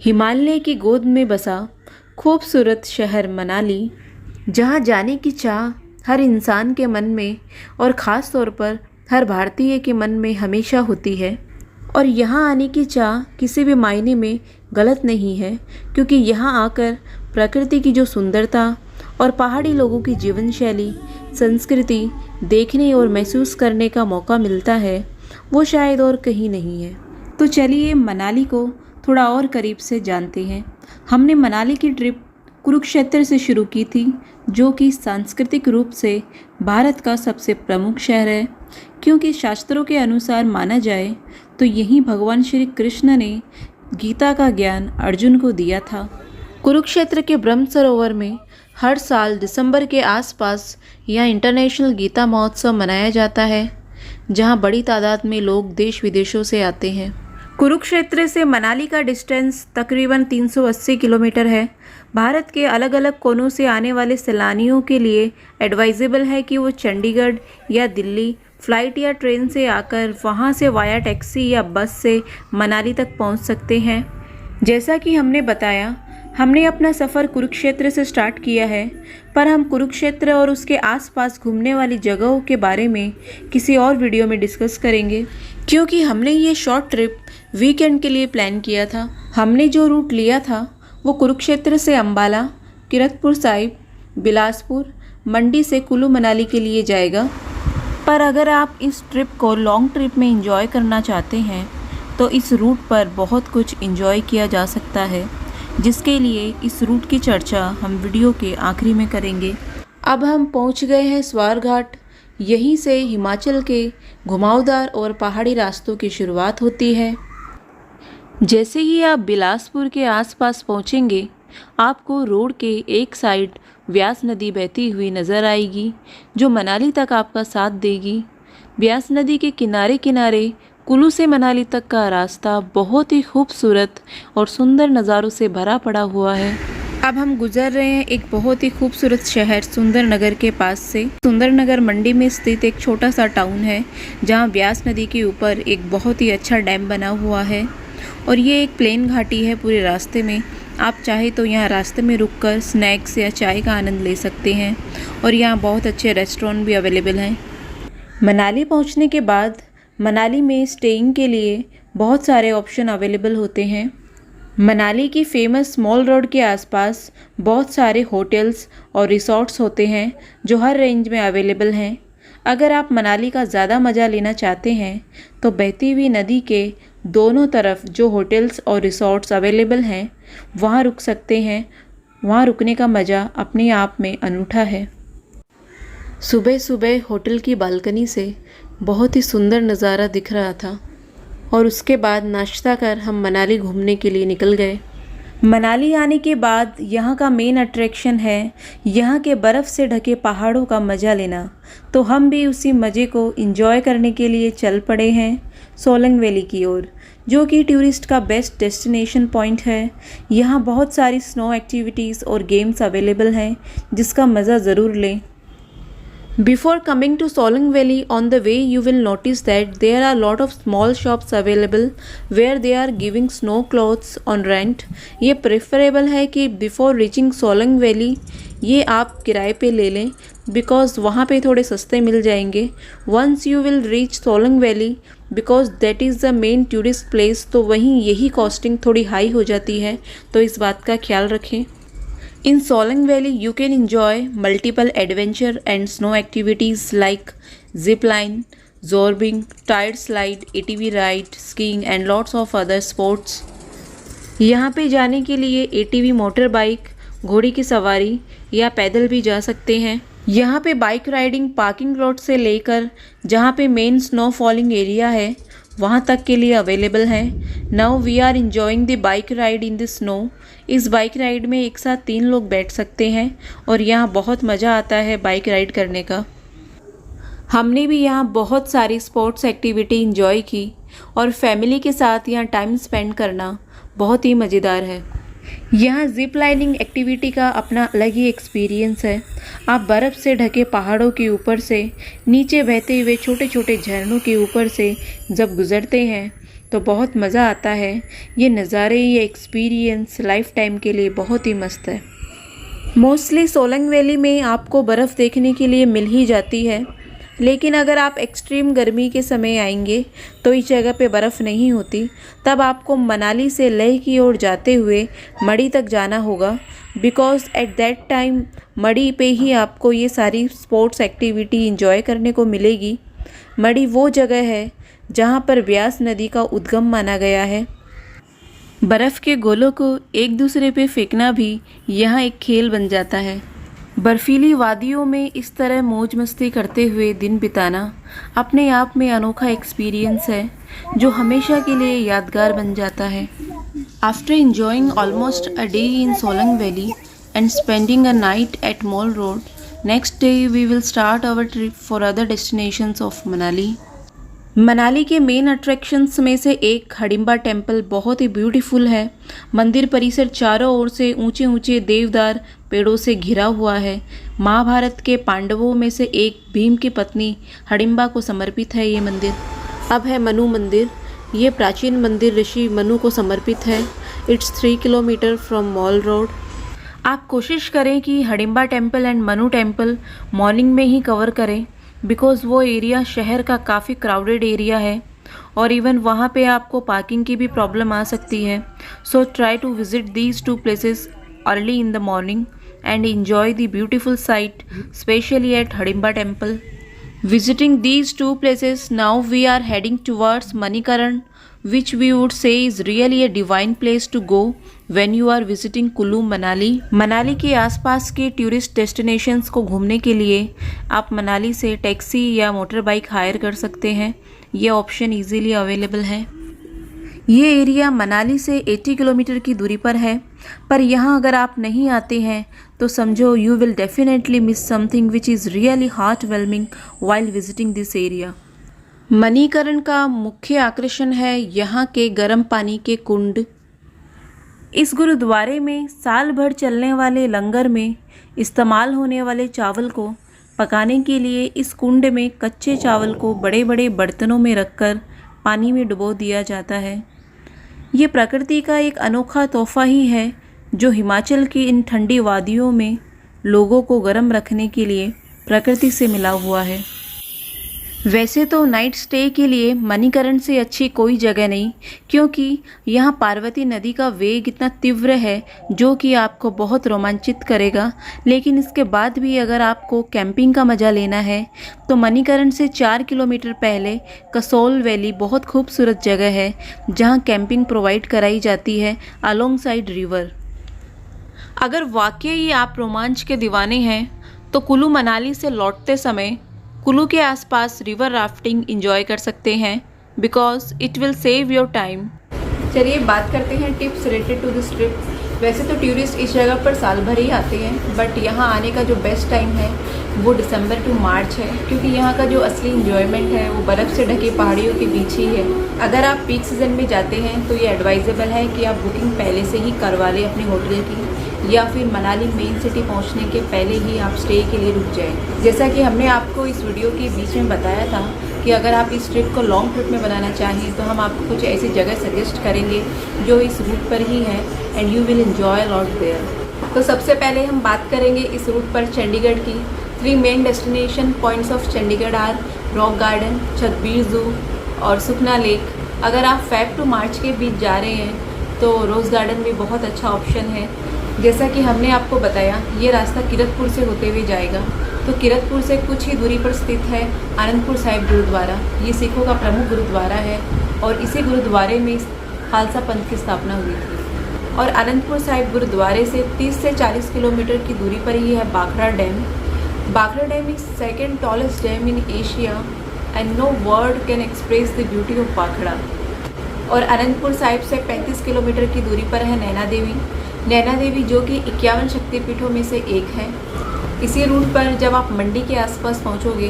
हिमालय की गोद में बसा खूबसूरत शहर मनाली, जहाँ जाने की चाह हर इंसान के मन में और ख़ास तौर पर हर भारतीय के मन में हमेशा होती है। और यहाँ आने की चाह किसी भी मायने में गलत नहीं है, क्योंकि यहाँ आकर प्रकृति की जो सुंदरता और पहाड़ी लोगों की जीवन शैली, संस्कृति देखने और महसूस करने का मौका मिलता है, वो शायद और कहीं नहीं है। तो चलिए मनाली को थोड़ा और करीब से जानते हैं। हमने मनाली की ट्रिप कुरुक्षेत्र से शुरू की थी, जो कि सांस्कृतिक रूप से भारत का सबसे प्रमुख शहर है, क्योंकि शास्त्रों के अनुसार माना जाए तो यहीं भगवान श्री कृष्ण ने गीता का ज्ञान अर्जुन को दिया था। कुरुक्षेत्र के ब्रह्म सरोवर में हर साल दिसंबर के आसपास यहाँ इंटरनेशनल गीता महोत्सव मनाया जाता है, जहाँ बड़ी तादाद में लोग देश विदेशों से आते हैं। कुरुक्षेत्र से मनाली का डिस्टेंस तकरीबन 380 किलोमीटर है। भारत के अलग अलग कोनों से आने वाले सैलानियों के लिए एडवाइजेबल है कि वो चंडीगढ़ या दिल्ली फ्लाइट या ट्रेन से आकर वहां से वाया टैक्सी या बस से मनाली तक पहुंच सकते हैं। जैसा कि हमने बताया, हमने अपना सफ़र कुरुक्षेत्र से स्टार्ट किया है, पर हम कुरुक्षेत्र और उसके आसपास घूमने वाली जगहों के बारे में किसी और वीडियो में डिस्कस करेंगे, क्योंकि हमने ये शॉर्ट ट्रिप वीकेंड के लिए प्लान किया था। हमने जो रूट लिया था वो कुरुक्षेत्र से अंबाला, कीरतपुर साहिब, बिलासपुर, मंडी से कुल्लू मनाली के लिए जाएगा। पर अगर आप इस ट्रिप को लॉन्ग ट्रिप में एंजॉय करना चाहते हैं तो इस रूट पर बहुत कुछ एंजॉय किया जा सकता है, जिसके लिए इस रूट की चर्चा हम वीडियो के आखिरी में करेंगे। अब हम पहुंच गए हैं स्वारघाट। यहीं से हिमाचल के घुमावदार और पहाड़ी रास्तों की शुरुआत होती है। जैसे ही आप बिलासपुर के आसपास पहुंचेंगे, आपको रोड के एक साइड व्यास नदी बहती हुई नज़र आएगी, जो मनाली तक आपका साथ देगी। व्यास नदी के किनारे किनारे कुल्लू से मनाली तक का रास्ता बहुत ही खूबसूरत और सुंदर नज़ारों से भरा पड़ा हुआ है। अब हम गुजर रहे हैं एक बहुत ही खूबसूरत शहर सुंदरनगर के पास से। सुंदरनगर मंडी में स्थित एक छोटा सा टाउन है, जहां व्यास नदी के ऊपर एक बहुत ही अच्छा डैम बना हुआ है और ये एक प्लेन घाटी है पूरे रास्ते में। आप चाहे तो यहाँ रास्ते में रुककर स्नैक्स या चाय का आनंद ले सकते हैं और यहाँ बहुत अच्छे रेस्टोरेंट भी अवेलेबल हैं। मनाली पहुँचने के बाद मनाली में स्टेइंग के लिए बहुत सारे ऑप्शन अवेलेबल होते हैं। मनाली की फेमस मॉल रोड के आसपास बहुत सारे होटल्स और रिसॉर्ट्स होते हैं, जो हर रेंज में अवेलेबल हैं। अगर आप मनाली का ज़्यादा मज़ा लेना चाहते हैं तो बहती हुई नदी के दोनों तरफ जो होटल्स और रिसॉर्ट्स अवेलेबल हैं, वहाँ रुक सकते हैं। वहाँ रुकने का मज़ा अपने आप में अनूठा है। सुबह सुबह होटल की बालकनी से बहुत ही सुंदर नज़ारा दिख रहा था और उसके बाद नाश्ता कर हम मनाली घूमने के लिए निकल गए। मनाली आने के बाद यहाँ का मेन अट्रैक्शन है यहाँ के बर्फ़ से ढके पहाड़ों का मज़ा लेना। तो हम भी उसी मज़े को एंजॉय करने के लिए चल पड़े हैं सोलंग वैली की ओर, जो कि टूरिस्ट का बेस्ट डेस्टिनेशन पॉइंट है। यहाँ बहुत सारी स्नो एक्टिविटीज़ और गेम्स अवेलेबल हैं, जिसका मज़ा ज़रूर लें। Before coming to Solang Valley, on the way you will notice that there are a lot of small shops available where they are giving snow clothes on rent. ये preferable है कि before reaching Solang Valley ये आप किराए पे ले लें, because वहाँ पे थोड़े सस्ते मिल जाएंगे। Once you will reach Solang Valley, because that is the main tourist place, तो वहीं यही कॉस्टिंग थोड़ी हाई हो जाती है, तो इस बात का ख्याल रखें। In Solang Valley, you can enjoy multiple adventure and snow activities like zip line, zorbing, tire slide, ATV ride, skiing and lots of other sports. यहाँ पे जाने के लिए ATV मोटर बाइक, घोड़ी की सवारी या पैदल भी जा सकते हैं। यहाँ पे बाइक राइडिंग पार्किंग लॉट से लेकर जहाँ पे मेन स्नो फॉलिंग एरिया है वहाँ तक के लिए अवेलेबल है। Now we are enjoying the bike ride in the snow. इस बाइक राइड में एक साथ 3 लोग बैठ सकते हैं और यहाँ बहुत मज़ा आता है बाइक राइड करने का। हमने भी यहाँ बहुत सारी स्पोर्ट्स एक्टिविटी इंजॉय की और फैमिली के साथ यहाँ टाइम स्पेंड करना बहुत ही मज़ेदार है। यहाँ जिप लाइनिंग एक्टिविटी का अपना अलग ही एक्सपीरियंस है। आप बर्फ़ से ढके पहाड़ों के ऊपर से नीचे बहते हुए छोटे छोटे झरनों के ऊपर से जब गुज़रते हैं तो बहुत मज़ा आता है। ये नज़ारे, ये एक्सपीरियंस लाइफ टाइम के लिए बहुत ही मस्त है। मोस्टली सोलंग वैली में आपको बर्फ़ देखने के लिए मिल ही जाती है, लेकिन अगर आप एक्सट्रीम गर्मी के समय आएंगे तो इस जगह पे बर्फ़ नहीं होती। तब आपको मनाली से लेह की ओर जाते हुए मढ़ी तक जाना होगा, बिकॉज़ एट दैट टाइम मढ़ी पे ही आपको ये सारी स्पोर्ट्स एक्टिविटी इंजॉय करने को मिलेगी। मढ़ी वो जगह है जहाँ पर ब्यास नदी का उद्गम माना गया है। बर्फ़ के गोलों को एक दूसरे पे फेंकना भी यहाँ एक खेल बन जाता है। बर्फीली वादियों में इस तरह मौज मस्ती करते हुए दिन बिताना अपने आप में अनोखा एक्सपीरियंस है, जो हमेशा के लिए यादगार बन जाता है। After enjoying almost a day in Solang Valley and spending a night at Mall Road, next day we will start our trip for other destinations of Manali. Manali के मेन अट्रैक्शंस में से एक हडिम्बा टेम्पल बहुत ही ब्यूटीफुल है। मंदिर परिसर चारों ओर से ऊंचे ऊंचे देवदार पेड़ों से घिरा हुआ है। महाभारत के पांडवों में से एक भीम की पत्नी हडिम्बा को समर्पित है ये मंदिर। अब है मनु मंदिर। ये प्राचीन मंदिर ऋषि मनु को समर्पित है। It's 3 kilometre from mall road. आप कोशिश करें कि Hadimba temple and Manu temple morning में ही कवर करें, बिकॉज़ वो एरिया शहर का काफ़ी क्राउडेड एरिया है और इवन वहाँ पे आपको पार्किंग की भी प्रॉब्लम आ सकती है। So try to visit these 2 places early in the morning and enjoy the beautiful sight, especially at Hidimba Temple. Visiting these 2 places, now we are heading towards Manikaran, which we would say is really a divine place to go when you are visiting Kulu Manali. Manali के आसपास के tourist destinations को घूमने के लिए आप मनाली से taxi या मोटर बाइक हायर कर सकते हैं। ये ऑप्शन इजीली अवेलेबल है। ये एरिया मनाली से 80 किलोमीटर की दूरी पर है, पर यहाँ अगर आप नहीं आते हैं तो समझो you will definitely miss something which is really heart wellbeing while visiting this area. Manikaran का मुख्य आकर्षण है यहाँ के गर्म पानी के कुंड। इस गुरुद्वारे में साल भर चलने वाले लंगर में इस्तेमाल होने वाले चावल को पकाने के लिए इस कुंड में कच्चे चावल को बड़े बड़े बर्तनों में रखकर पानी में डुबो दिया जाता है। ये प्रकृति का एक अनोखा तोहफा ही है, जो हिमाचल की इन ठंडी वादियों में लोगों को गर्म रखने के लिए प्रकृति से मिला हुआ है। वैसे तो नाइट स्टे के लिए मणिकरण से अच्छी कोई जगह नहीं, क्योंकि यहाँ पार्वती नदी का वेग इतना तीव्र है जो कि आपको बहुत रोमांचित करेगा। लेकिन इसके बाद भी अगर आपको कैंपिंग का मज़ा लेना है तो मणिकरण से 4 किलोमीटर पहले कसोल वैली बहुत खूबसूरत जगह है, जहाँ कैंपिंग प्रोवाइड कराई जाती है अलोंग साइड रिवर। अगर वाकई आप रोमांच के दीवाने हैं तो कुल्लू मनाली से लौटते समय कुल्लू के आसपास रिवर राफ्टिंग एंजॉय कर सकते हैं, because it will save your time. चलिए बात करते हैं tips related to this trip. वैसे तो टूरिस्ट इस जगह पर साल भर ही आते हैं, बट यहाँ आने का जो बेस्ट टाइम है वो दिसंबर टू मार्च है, क्योंकि यहाँ का जो असली इंजॉयमेंट है वो बर्फ़ से ढके पहाड़ियों के बीच ही है। अगर आप पीक सीज़न में जाते हैं तो ये एडवाइजेबल है कि आप बुकिंग पहले से ही करवा लें अपने होटल की, या फिर मनाली मेन सिटी पहुंचने के पहले ही आप स्टे के लिए रुक जाएं। जैसा कि हमने आपको इस वीडियो के बीच में बताया था कि अगर आप इस ट्रिप को लॉन्ग ट्रिप में बनाना चाहें तो हम आपको कुछ ऐसी जगह सजेस्ट करेंगे जो इस रूट पर ही है, and you will enjoy lot there. तो सबसे पहले हम बात करेंगे इस रूट पर चंडीगढ़ की। 3 main destination points of Chandigarh are rock garden, Chhatbir zoo और सुखना लेक। अगर आप फेब टू मार्च के बीच जा रहे हैं तो रोज़ गार्डन भी बहुत अच्छा ऑप्शन है। जैसा कि हमने आपको बताया, ये रास्ता किरतपुर से होते हुए जाएगा, तो किरतपुर से कुछ ही दूरी पर स्थित है आनंदपुर साहिब गुरुद्वारा। ये सिखों का प्रमुख गुरुद्वारा है और इसी गुरुद्वारे में खालसा पंथ की स्थापना हुई थी। और आनंदपुर साहिब गुरुद्वारे से 30 से 40 किलोमीटर की दूरी पर ही है बाखड़ा dam. बाखड़ा dam is second tallest dam in Asia and no word can express the beauty of बाखड़ा। और आनंदपुर साहिब से 35 किलोमीटर की दूरी पर है नैना देवी। नैना देवी जो कि 51 शक्तिपीठों में से एक है। इसी रूट पर जब आप मंडी के आसपास पहुंचोगे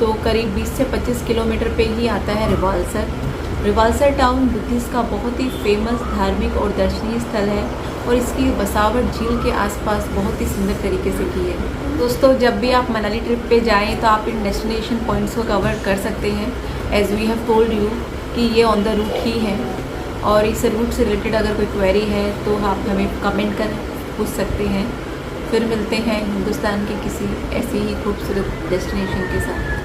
तो करीब 20 से 25 किलोमीटर पे ही आता है रिवालसर। रिवालसर टाउन बुद्धिस्ट का बहुत ही फेमस धार्मिक और दर्शनीय स्थल है और इसकी बसावट झील के आसपास बहुत ही सुंदर तरीके से की है। दोस्तों, जब भी आप मनाली ट्रिप पे जाएं तो आप इन डेस्टिनेशन पॉइंट्स को कवर कर सकते हैं। As we have told you कि ये ऑन द रूट ही है। और इस रूट से रिलेटेड अगर कोई क्वेरी है तो आप हमें कमेंट कर पूछ सकते हैं। फिर मिलते हैं हिंदुस्तान की किसी ऐसी ही खूबसूरत डेस्टिनेशन के साथ।